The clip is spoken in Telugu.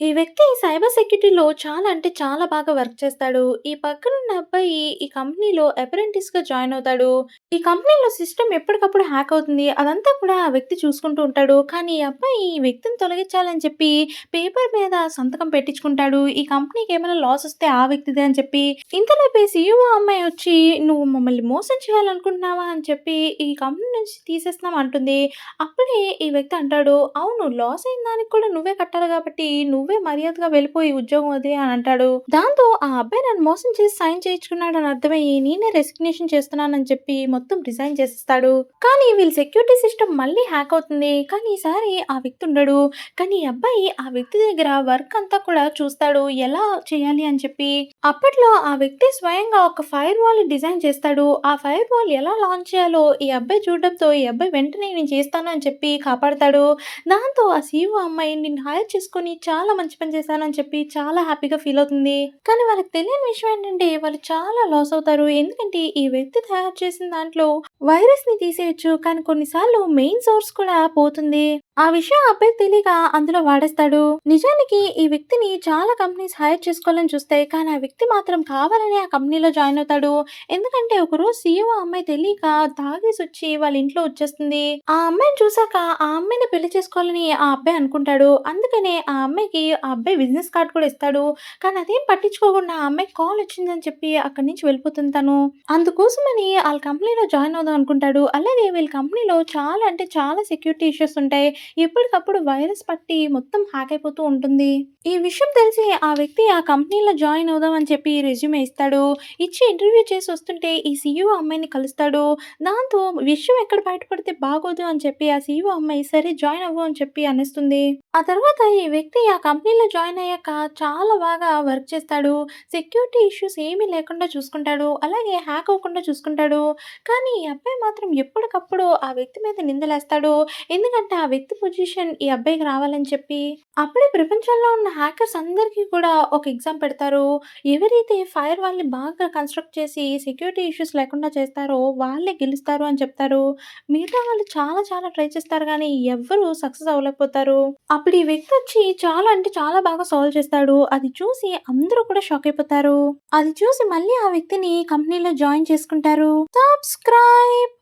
ఈ వ్యక్తి సైబర్ సెక్యూరిటీలో చాలా అంటే చాలా బాగా వర్క్ చేస్తాడు. ఈ పక్కనున్న అబ్బాయి ఈ కంపెనీలో అప్రెంటిస్‌గా జాయిన్ అవుతాడు. ఈ కంపెనీలో సిస్టమ్ ఎప్పటికప్పుడు హ్యాక్ అవుతుంది. అదంతా కూడా ఆ వ్యక్తి చూసుకుంటూ ఉంటాడు. కానీ ఈ అబ్బాయి ఈ వ్యక్తిని తొలగించాలని చెప్పి పేపర్ మీద సంతకం పెట్టించుకుంటాడు. ఈ కంపెనీకి ఏమైనా లాస్ వస్తే ఆ వ్యక్తిదే అని చెప్పి. ఇంతలోపే సీఈఓ అమ్మాయి వచ్చి "నువ్వు మమ్మల్ని మోసం చేయాలనుకుంటున్నావా?" అని చెప్పి ఈ కంపెనీ నుంచి తీసేస్తున్నాం అంటుంది. అప్పుడే ఈ వ్యక్తి అంటాడు, "అవును. లాస్ అయిన దానికి కూడా నువ్వే కట్టాలి కాబట్టి, నువ్వే మర్యాదగా వెళ్ళిపోయి ఉద్యోగం వదిలేయి" అని అంటాడు. దాంతో ఆ అబ్బాయి నన్ను మోసం చేసి సైన్ చేయించుకున్నాడని అర్థమయ్యి, నేనే రెసిగ్నేషన్ చేస్తున్నానని చెప్పి మొత్తం రిజైన్ చేసేస్తాడు. కానీ వీళ్ళ సెక్యూరిటీ సిస్టమ్ మళ్ళీ హ్యాక్ అవుతుంది. కానీ ఈసారి ఆ వ్యక్తి ఉండడు. కానీ ఈ అబ్బాయి ఆ వ్యక్తి దగ్గర వర్క్ అంతా కూడా చూస్తాడు. ఎలా చేయాలి అని చెప్పి. అప్పట్లో ఆ వ్యక్తి స్వయంగా ఒక ఫైర్ వాల్ డిజైన్ చేస్తాడు. ఆ ఫైర్ వాల్ ఎలా లాంచ్ చేయాలో ఈ అబ్బాయి చూడడంతో ఈ అబ్బాయి వెంటనే నేను చేస్తాను అని చెప్పి కాపాడతాడు. దాంతో ఆ సీఈఓ అమ్మాయి నిన్ను హైర్ చేసుకొని చాలా మంచి పని చేశాను అని చెప్పి చాలా హ్యాపీగా ఫీల్ అవుతుంది. కానీ వాళ్ళకి తెలియని విషయం ఏంటంటే వాళ్ళు చాలా లాస్ అవుతారు. ఎందుకంటే ఈ వ్యక్తి తయారు చేసిన దాంట్లో వైరస్‌ని తీసేయొచ్చు. కానీ కొన్నిసార్లు మెయిన్ సోర్స్ కూడా పోతుంది. ఆ విషయం ఆ అబ్బాయికి తెలియక అందులో వాడేస్తాడు. నిజానికి ఈ వ్యక్తిని చాలా కంపెనీస్ హైర్ చేసుకోవాలని చూస్తాయి. కానీ ఆ వ్యక్తి మాత్రం కావాలని ఆ కంపెనీలో జాయిన్ అవుతాడు. ఎందుకంటే ఒకరోజు సీఈఓ అమ్మాయి తెలియక తాగేసొచ్చి వాళ్ళ ఇంట్లో వచ్చేస్తుంది. ఆ అమ్మాయిని చూసాక ఆ అమ్మాయిని పెళ్లి చేసుకోవాలని ఆ అబ్బాయి అనుకుంటాడు. అందుకనే ఆ అమ్మాయికి ఆ అబ్బాయి బిజినెస్ కార్డ్ కూడా ఇస్తాడు. కానీ అదేం పట్టించుకోకుండా ఆ అమ్మాయికి కాల్ వచ్చిందని చెప్పి అక్కడి నుంచి వెళ్ళిపోతుంది తను. అందుకోసమని ఆళ్ళ కంపెనీలో జాయిన్ అవుదాం అనుకుంటాడు. అలాగే వీళ్ళ కంపెనీలో చాలా అంటే చాలా సెక్యూరిటీ ఇష్యూస్ ఉంటాయి. ఎప్పటికప్పుడు వైరస్ పట్టి మొత్తం హ్యాక్ అయిపోతూ ఉంటుంది. ఈ విషయం తెలిసి ఆ వ్యక్తి ఆ కంపెనీలో జాయిన్ అవుదాం అని చెప్పి రెజ్యూమే ఇస్తాడు. ఇచ్చి ఇంటర్వ్యూ చేసి వస్తుంటే ఈ సీఈఓ అమ్మాయిని కలుస్తాడు. దాంతో విషయం ఎక్కడ బయటపడితే బాగోదు అని చెప్పి ఆ సీఈఓ అమ్మాయి సరే జాయిన్ అవ్వు అని చెప్పి అనేస్తుంది. ఆ తర్వాత ఈ వ్యక్తి ఆ కంపెనీలో జాయిన్ అయ్యాక చాలా బాగా వర్క్ చేస్తాడు. సెక్యూరిటీ ఇష్యూస్ ఏమీ లేకుండా చూసుకుంటాడు. అలాగే హ్యాక్ అవ్వకుండా చూసుకుంటాడు. కానీ ఈ అబ్బాయి మాత్రం ఎప్పటికప్పుడు ఆ వ్యక్తి మీద నిందలేస్తాడు. ఎందుకంటే ఆ వ్యక్తి పొజిషన్ ఈ అబ్బాయికి రావాలని చెప్పి. అప్పుడే ప్రపంచంలో ఉన్న హ్యాకర్స్ అందరికీ కూడా ఒక ఎగ్జామ్ పెడతారు. ఎవరైతే ఫైర్ వాల్‌ని బాగా కన్‌స్ట్రక్ట్ చేసి సెక్యూరిటీ ఇష్యూస్ లేకుండా చేస్తారో వాళ్ళే గెలుస్తారు అని చెప్తారు. మిగతా వాళ్ళు చాలా చాలా ట్రై చేస్తారు గానీ ఎవ్వరు సక్సెస్ అవ్వలేకపోతారు. అప్పుడు ఈ వ్యక్తి వచ్చి చాలా అంటే చాలా బాగా సాల్వ్ చేస్తాడు. అది చూసి అందరూ కూడా షాక్ అయిపోతారు. అది చూసి మళ్ళీ ఆ వ్యక్తిని కంపెనీలో జాయిన్ చేసుకుంటారు. సబ్స్క్రైబ్.